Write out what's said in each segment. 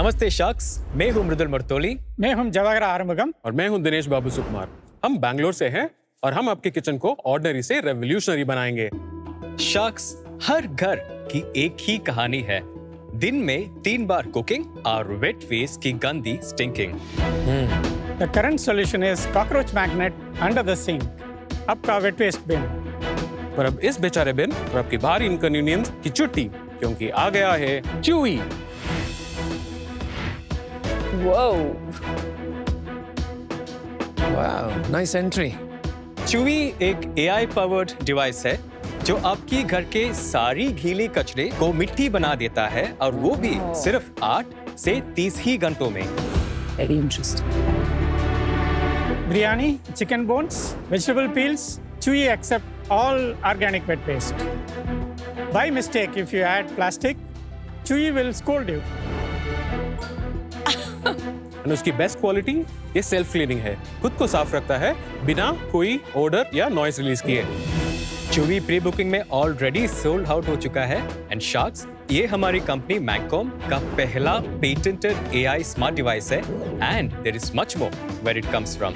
नमस्ते शख्स, मैं हूं मृदुल मर्तोली। मैं हूं जवाहर आरमुगम। और मैं हूं दिनेश बाबू सुकुमार। हम बैंगलोर से हैं और हम आपके किचन को ऑर्डिनरी से रेवोल्यूशनरी बनाएंगे। शख्स, हर घर की एक ही कहानी है। दिन में 3 बार कुकिंग और वेट वेस्ट की गंदी stinking. The current solution is cockroach magnet under the sink. आपका वेट वेस्ट बिन। पर अब इस बेचारे बिन और आपकी भारी इनकन्वीनियंस की छुट्टी, क्योंकि आ गया है chewy. Wow, nice entry. Chewy एक AI पावर्ड डिवाइस है जो आपकी घर के सारी गीले कचरे को मिट्टी बना देता है, और वो भी सिर्फ 8 से 30 ही घंटों में। Very interesting. Biryani, chicken bones, vegetable peels, Chewy accept all organic wet waste. By mistake, if you add plastic, Chewy will scold you. और उसकी बेस्ट क्वालिटी ये सेल्फ क्लीनिंग है, खुद को साफ रखता है बिना कोई ऑर्डर या नॉइस रिलीज किए। चूवी प्री बुकिंग में ऑलरेडी सोल्ड आउट हो चुका है। एंड शख्स, ये हमारी कंपनी मैककॉम का पहला पेटेंटेड AI स्मार्ट डिवाइस है, and there is much more where it comes from.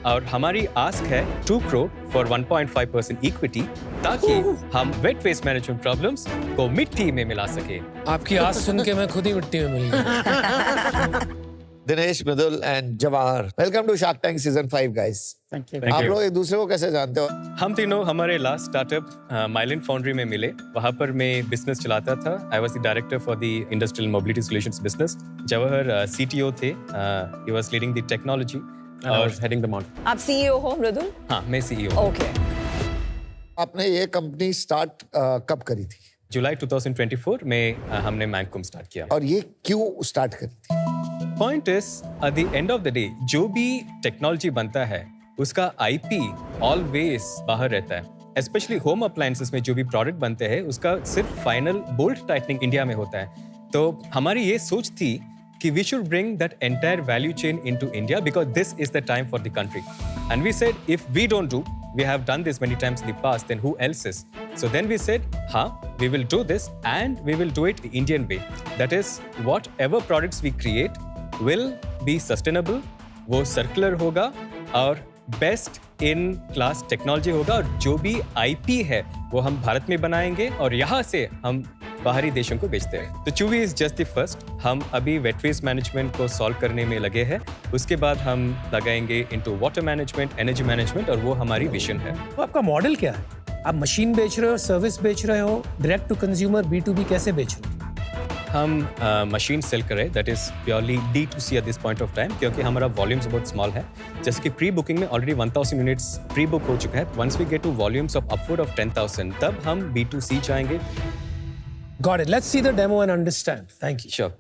और हमारी आस्क है 2 crore फॉर 1.5% इक्विटी, ताकि हम वेट वेस्ट मैनेजमेंट प्रॉब्लम्स को मिट्टी में मिला सके। आपकी आवाज सुन के मैं खुद ही मिट्टी में मिल गया। Dinesh, Mridul and Jawahar, welcome to Shark Tank season 5 guys. Thank you. आप लोग एक दूसरे को कैसे जानते हो? हम तीनों हमारे लास्ट स्टार्टअप माइलिन फाउंड्री में मिले। वहाँ पर मैं बिजनेस चलाता था। I was the director for the industrial mobility solutions business. Jawahar CTO थे। He was leading the technology और हेडिंग द मार्केट। आप CEO हो मृदुल? हाँ, मैं CEO। ओके। आपने ये कंपनी स्टार्ट कब करी थी? जुलाई 2024 में हमने मैककॉम स्टार्ट किया। और ये क्यों स्टार्ट करी थी? Point is, at the end of the day, जो भी टेक्नोलॉजी बनता है उसका IP ऑलवेज बाहर रहता है। स्पेशली होम अप्लायंसेस में जो भी प्रोडक्ट बनते हैं उसका सिर्फ फाइनल बोल्ट टाइटनिंग इंडिया में होता है। तो हमारी ये सोच थी कि we should bring that entire value chain into India, because this is the time for the country. And we said if we don't do, we have done this many times in the past, then who else is? So then we said, we will do this, and we will do it the Indian way. That is, whatever products we create will be sustainable, वो circular होगा और best in class technology होगा, और जो भी IP है वो हम भारत में बनाएंगे और यहाँ से हम बाहरी देशों को बेचते हैं। तो chewy is just the first. हम अभी वेट वेस्ट मैनेजमेंट को सॉल्व करने में लगे हैं। उसके बाद हम लगाएंगे into water management, energy management, और वो हमारी विजन है। तो आपका मॉडल क्या है? आप मशीन बेच रहे हो, सर्विस बेच रहे हो, डायरेक्ट टू कंज्यूमर B2B कैसे बेच रहे हो? हम मशीन सेल कर रहे हैं, that is purely D2C at this point of time, क्योंकि हमारा वॉल्यूम्स बहुत स्मॉल है। जैसे कि प्री बुकिंग में ऑलरेडी 1000 यूनिट्स प्री बुक हो चुका है। Once we get to volumes of upward of 10,000, तब हम B2C जाएंगे। Got it. Let's see the demo and understand. Thank you. Sure.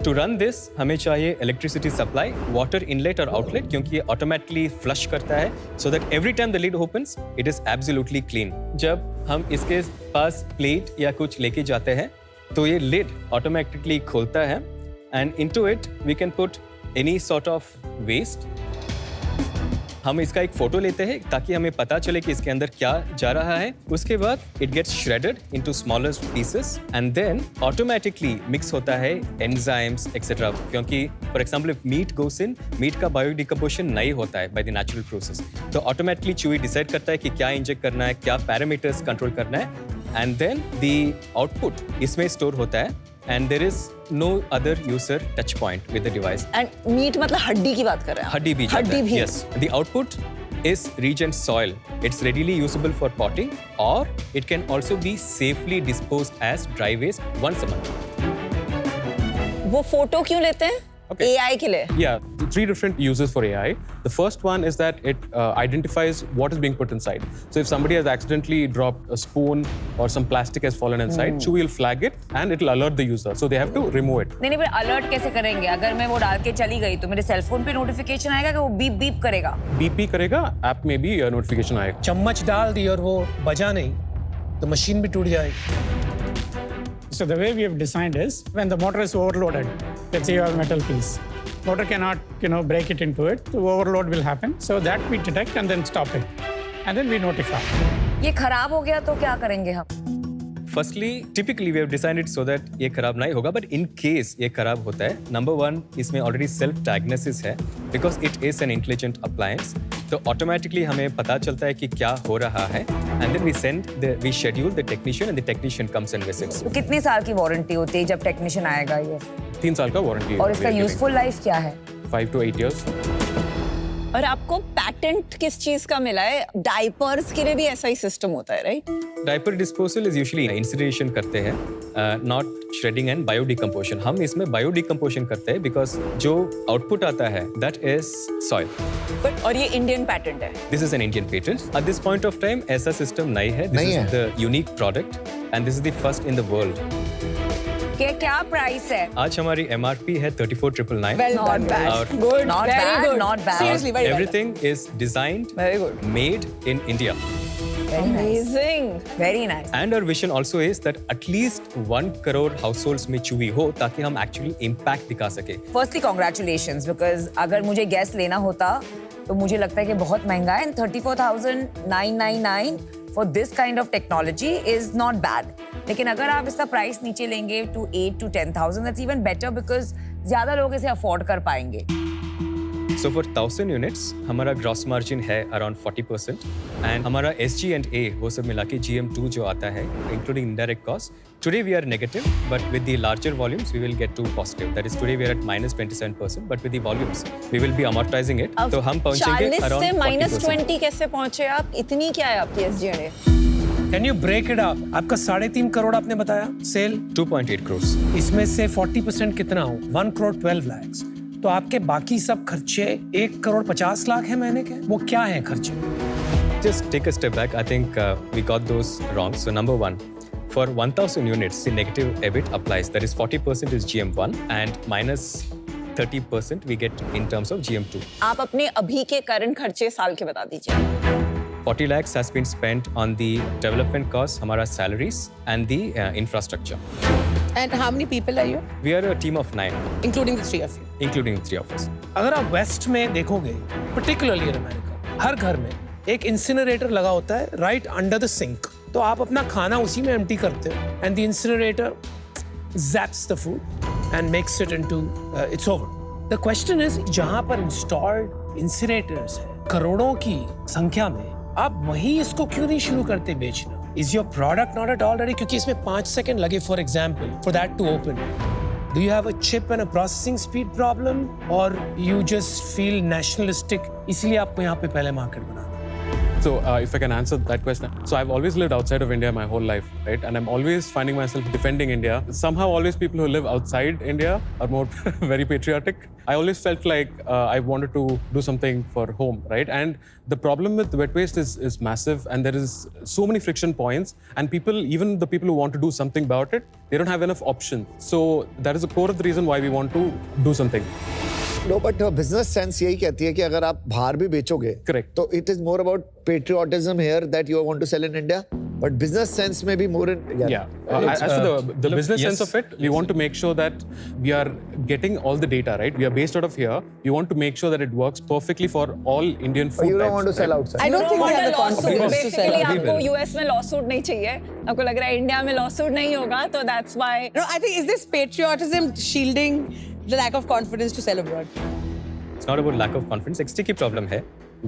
To run this, हमें चाहिए इलेक्ट्रिसिटी सप्लाई, वाटर इनलेट और outlet, क्योंकि ये ऑटोमेटिकली फ्लश करता है, so that every time the lid opens, it is absolutely clean. जब हम इसके पास प्लेट या कुछ लेके जाते हैं, तो ये लिड ऑटोमेटिकली खोलता है, and into it we can put any sort of waste. हम इसका एक फोटो लेते हैं ताकि हमें पता चले कि इसके अंदर क्या जा रहा है। उसके बाद it gets shredded into smaller pieces, and then automatically mix होता है एंजाइम्स एक्सेट्रा, क्योंकि for example if meat goes in, meat का बायोडिकम्पोजिशन नहीं होता है बाय द नेचुरल प्रोसेस, तो ऑटोमेटिकली चूवी डिसाइड करता है कि क्या इंजेक्ट करना है, क्या पैरामीटर्स कंट्रोल करना है, एंड देन द आउटपुट इसमें स्टोर होता है, and there is no other user touch point with the device. And meat मतलब हड्डी की बात कर रहे हैं? हड्डी भी जाता है। हड्डी भी। Yes. The output is Regent soil. It's readily usable for potting, or it can also be safely disposed as dry waste once a month. वो फोटो क्यों लेते हैं? Okay. AI के लिए? Yeah, 3 different uses for AI. The first one is that it identifies what is being put inside. So if somebody has accidentally dropped a spoon or some plastic has fallen inside, Chewy will flag it and it will alert the user. So they have to remove it. नहीं पर alert कैसे करेंगे? अगर मैं वो डाल के चली गई तो मेरे सेल फोन पे नोटिफिकेशन आएगा कि वो बीप बीप करेगा? BP करेगा, ऐप में भी नोटिफिकेशन आएगा। चम्मच डाल दी और वो बजा नहीं, तो मशीन भी टूट जाएगी। So the way we have designed is, when the motor is overloaded, let's say you have a metal piece, motor cannot, break it into it. So overload will happen. So that we detect and then stop it, and then we notify. ये खराब हो गया तो क्या करेंगे हम? Firstly typically we have designed it so that ये खराब नहीं होगा, बट इन केस ये खराब होता है, नंबर 1 इसमें ऑलरेडी सेल्फ डायग्नोसिस है because it is an intelligent appliance, तो ऑटोमेटिकली हमें पता चलता है कि क्या हो रहा है and then we schedule the technician and the technician comes and visits. तो कितने साल की वारंटी होती है जब टेक्नीशियन आएगा ये? 3 साल का वारंटी और इसका यूजफुल लाइफ क्या है? 5 to 8 years. और आपको पैटेंट किस चीज का मिला है? डायपर्स के लिए भी ऐसा ही सिस्टम होता है, right? Diaper disposal is usually incineration करते हैं, नॉट श्रेडिंग एंड बायोडिकम्पोजिशन। हम इसमें बायोडिकम्पोजिशन करते हैं बिकॉज जो आउटपुट आता है दैट इज सॉइल। बट और ये इंडियन पैटेंट है? This is an Indian patent. Eight this point of time ऐसा सिस्टम नहीं है, this is the unique product and this is the first in the world. क्या price है? आज हमारी MRP है 34,999। Well Not done. bad. Our- Good. Not Very bad, good. not bad. Seriously, very well Everything is designed, Very good. made in India. Very nice. Amazing. Very nice. And our vision also is that at least 1 crore households में चूही हो ताकि हम actually impact दिखा सके। Firstly, congratulations because अगर मुझे gas लेना होता तो मुझे लगता है कि बहुत महंगा है, and 34,999 for this kind of technology is not bad. लेकिन अगर आप इसका प्राइस नीचे लेंगे to 8 to 10,000, that's even better because ज्यादा लोग इसे अफोर्ड कर पाएंगे। So for 1000 units, हमारा gross margin है around 40% and हमारा SG&A वो सब मिला के GM2 जो आता है, including indirect costs, today we are negative, but with the larger volumes we will get to positive. That is today we are at -27%, but with the volumes we will be amortizing it. तो हम पहुंचेंगे 40 around से 40%. -20 कैसे पहुंचे आप? इतनी क्या है आपकी SG&A? Can you break it up? आपका 3.5 करोड़ आपने बताया सेल, 2.8 crores. इसमें से 40% कितना हो? 1 crore 12 lakhs। तो आपके बाकी सब खर्चे 1 करोड़ 50 लाख है महीने के, वो क्या है खर्चे? Just take a step back. I think we got those wrong. So number 1, for 1,000 units, the negative EBIT applies. That is 40% is GM1 and minus 30% we get in terms of GM2. आप अपने अभी के current खर्चे साल के बता दीजिए। 40 lakhs has been spent on the development costs, हमारा salaries and the infrastructure. And how many people are you? We are a team of 9, Including the 3 of you. including the 3 of us. अगर आप waste में देखोगे, particularly in America, हर घर में एक incinerator लगा होता है राइट अंडर द सिंक। तो आप अपना खाना उसी में एम्प्टी करते हो and the incinerator zaps the food and makes it into it's over. The question is, जहाँ पर इंस्टॉल्ड इंसिनरेटर्स है करोड़ों की संख्या में, आप वहीं इसको क्यों नहीं शुरू करते बेचना? Is your product not at all ready? क्योंकि इसमें 5 सेकंड लगे for example for that to open. Do you have a chip and a processing speed problem or you just feel nationalistic इसलिए आपको यहाँ पे पहले market banana? So if I can answer that question. So I've always lived outside of India my whole life, right? And I'm always finding myself defending India. Somehow always people who live outside India are more very patriotic. I always felt like I wanted to do something for home, right? And the problem with wet waste is massive and there is so many friction points and people, even the people who want to do something about it, they don't have enough options. So that is the core of the reason why we want to do something. No, but business sense यही कहती है कि अगर आप बाहर भी बेचोगे, Correct. तो it is more about patriotism here that you want to sell in India, but business sense में भी more in Yeah. As for the business yes. sense of it, we want to make sure that we are getting all the data, right? We are based out of here. We want to make sure that it works perfectly for all Indian food you don't types, want to sell right? outside. I don't think we have the confidence to Basically, sell. आपको US में lawsuit नहीं चाहिए, आपको लग रहा है India में lawsuit नहीं होगा, तो that's why. No, I think is this patriotism shielding the lack of confidence to sell abroad? It's not about lack of confidence. XT की problem है.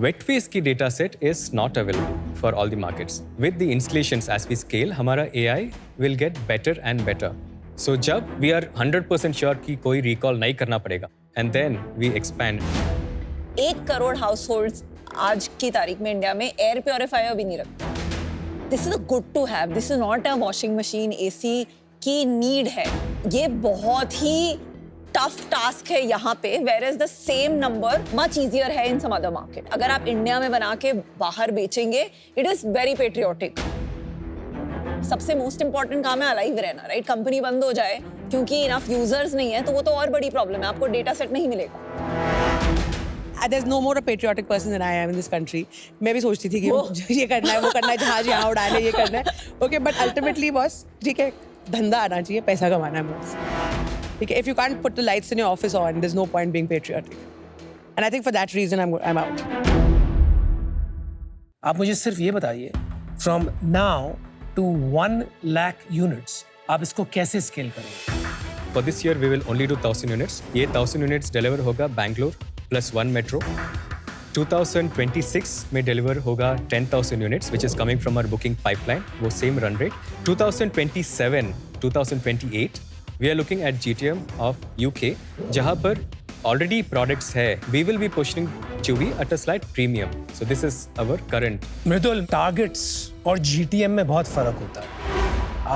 Wet waste की data set is not available for all the markets. With the installations as we scale, हमारा AI will get better and better. So जब we are 100% sure कि कोई recall नहीं करना पड़ेगा, and then we expand. 1 crore households आज की तारीख में इंडिया में एयर प्योरीफायर भी नहीं रखते। This is a good to have, this is not a washing machine, AC की नीड है। ये बहुत ही टफ टास्क है यहाँ पे, where is the same number much easier है इन सम अदर मार्केट। अगर आप इंडिया में बना के बाहर बेचेंगे, इट इज वेरी पेट्रियोटिक। सबसे मोस्ट इंपॉर्टेंट काम है अलाइव रहना, राइट? कंपनी बंद हो जाए क्योंकि इनफ यूजर्स नहीं है, तो वो तो और बड़ी प्रॉब्लम है, आपको डेटा सेट नहीं मिलेगा। There's no more a patriotic person than I am in this country. मैं भी सोचती थी कि ये करना है, वो करना है, जहाज यहाँ उड़ाना है, ये करना है। Okay, but ultimately boss, ठीक है, धंधा आना चाहिए, पैसा कमाना है बस। ठीक है, if you can't put the lights in your office on, there's no point being patriotic. And I think for that reason I'm out. आप मुझे सिर्फ ये बताइए, from now to 1 lakh units, आप इसको कैसे स्केल करेंगे? For this year, we will only do 1,000 units. ये 1,000 units deliver होगा Bangalore plus 1 metro. 2026 में deliver होगा 10,000 units, which is coming from our booking pipeline. वो same run rate. 2027, 2028, we are looking at GTM of UK, जहाँ पर already products है. We will be pushing Chewy at a slight premium. So this is our current. Mridul, targets और GTM में बहुत फर्क होता है.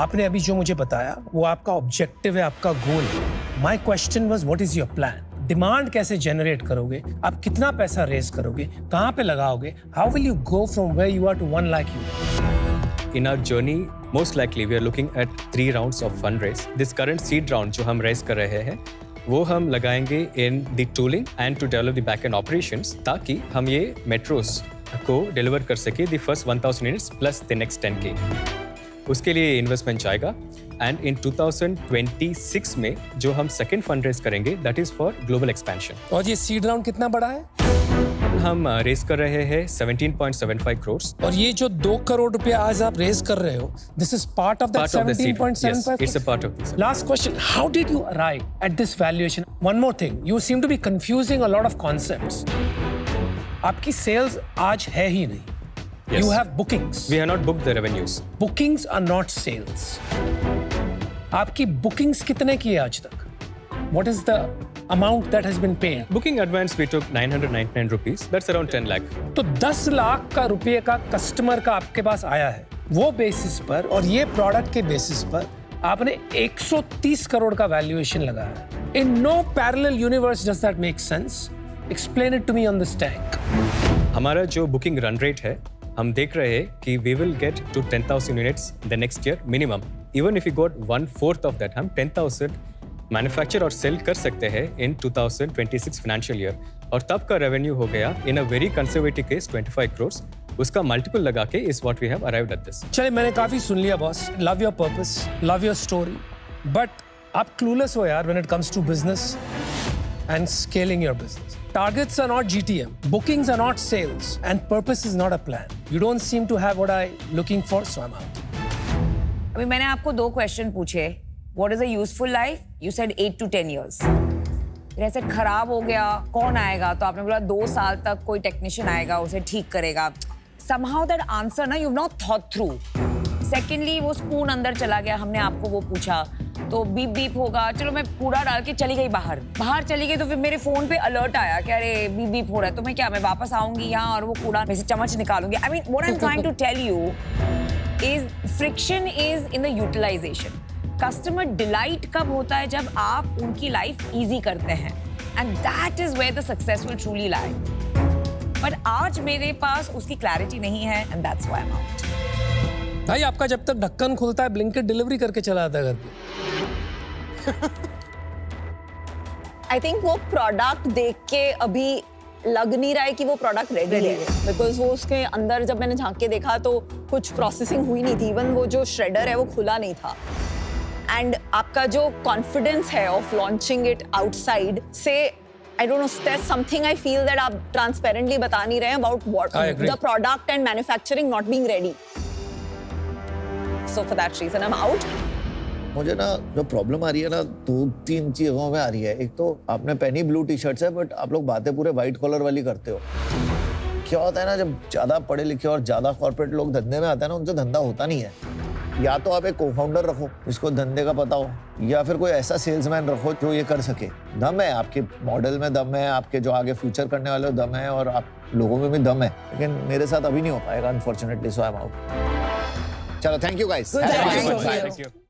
आपने अभी जो मुझे बताया वो आपका ऑब्जेक्टिव है, आपका गोल है. My question was what is your plan? Demand कैसे जनरेट करोगे? आप कितना पैसा रेज करोगे? कहाँ पे लगाओगे? How will you go from where you are to 1 lakh units? In our journey, most likely we are looking at 3 rounds of fundraise. This current seed round जो हम raise कर रहे हैं, वो हम लगाएंगे in the tooling and to develop the back-end operations, ताकि हम ये metros को deliver कर सके the first 1,000 units plus the next 10K. उसके लिए इन्वेस्टमेंट जाएगा. एंड इन 2026 में जो हम सेकेंड फंड रेज करेंगे, that is for global expansion. और ये सीड राउंड कितना बड़ा है? हम रेज कर रहे हैं 17.75 crores. और ये जो 2 करोड़ रुपए आज आप रेज कर रहे हो, this is part of that 17.75. Yes, it's a part of this. Last question, how did you arrive at this valuation? One more thing, you seem to be confusing a lot of concepts. आपकी sales आज है ही नहीं. Yes. You have bookings. We have not booked the revenues. Bookings are not sales. आपकी bookings कितने की है आज तक? What is the amount that has been paid? Booking advance we took 999 rupees. That's around 10 lakh. तो 10 लाख का रुपये का कस्टमर का आपके पास आया है. वो बेसिस पर और ये प्रोडक्ट के बेसिस पर आपने 130 करोड़ का वैल्यूएशन लगाया है. In no parallel universe does that make sense. Explain it to me on this tank. हमारा जो बुकिंग रन रेट है, हम देख रहे हैं कि we will get to 10,000 units the next year minimum. Even if we got 1/4 of that, हम 10,000 manufacture और सेल कर सकते हैं in 2026 financial year. और तब का रेवेन्यू हो गया in a very conservative case 25 crores. उसका मल्टीपल लगा के is what we have arrived at this. चलिए, मैंने काफी सुन लिया boss. Love your purpose, love your story, but आप clueless हो यार when it comes to business and scaling your business. Targets are not GTM, bookings are not sales, and purpose is not a plan. You don't seem to have what I'm looking for, so I'm out. अभी मैंने आपको 2 question पूछे. What is a useful life? You said 8 to 10 years. फिर ऐसे खराब हो गया, कौन आएगा? तो आपने बोला 2 साल तक कोई टेक्नीशियन आएगा, उसे ठीक करेगा. Somehow that answer ना you've not thought through. Secondly, वो स्पून अंदर चला गया, हमने आपको वो पूछा तो बीप बीप होगा. चलो मैं कूड़ा डाल के चली गई बाहर चली गई तो फिर मेरे फोन पे अलर्ट आया कि अरे बीप बीप हो रहा है. तो मैं क्या, मैं वापस आऊंगी यहाँ और वो कूड़ा में से चम्मच निकालूंगी? I mean what I am trying to tell you is friction is in the utilisation. Customer delight कब होता है? जब आप उनकी लाइफ इजी करते हैं, and that is where the success will truly lie. But आज मेरे पास उसकी क्लैरिटी नहीं है, and that's why I am out. भाई, आपका जब तक ढक्कन खुलता है ब्लिंकिट डिलीवरी करके चला आता है घर पे. आई थिंक वो प्रोडक्ट देख के अभी लग नहीं रहा है कि वो प्रोडक्ट रेडी है, बिकॉज वो उसके अंदर जब मैंने झांक के देखा तो कुछ प्रोसेसिंग हुई नहीं थी. इवन वो जो श्रेडर है वो खुला नहीं था. एंड आपका जो कॉन्फिडेंस है ऑफ लॉन्चिंग इट आउटसाइड से, I don't know, there's something I feel that आप ट्रांसपेरेंटली बता नहीं रहे हैं about what the product and manufacturing not being ready. So for that reason I'm out. मुझे ना जो प्रॉब्लम आ रही है ना 2-3 चीजों में आ रही है. एक तो आपने पहनी ब्लू टी शर्ट्स है, बट आप लोग बातें पूरे व्हाइट कॉलर वाली करते हो. क्या होता है ना, जब ज्यादा पढ़े लिखे और ज्यादा कॉर्पोरेट लोग धंधे में आते हैं ना, उनसे धंधा होता नहीं है. या तो आप एक को-फाउंडर रखो जिसको धंधे का पता हो, या फिर कोई ऐसा सेल्समैन रखो जो ये कर सके. दम है आपके मॉडल में, दम है आपके जो आगे फ्यूचर करने वाले दम है, और आप लोगों में भी दम है. लेकिन मेरे साथ अभी नहीं हो पाएगा unfortunately, so I am out. चलो, thank you guys. Good. Thank you.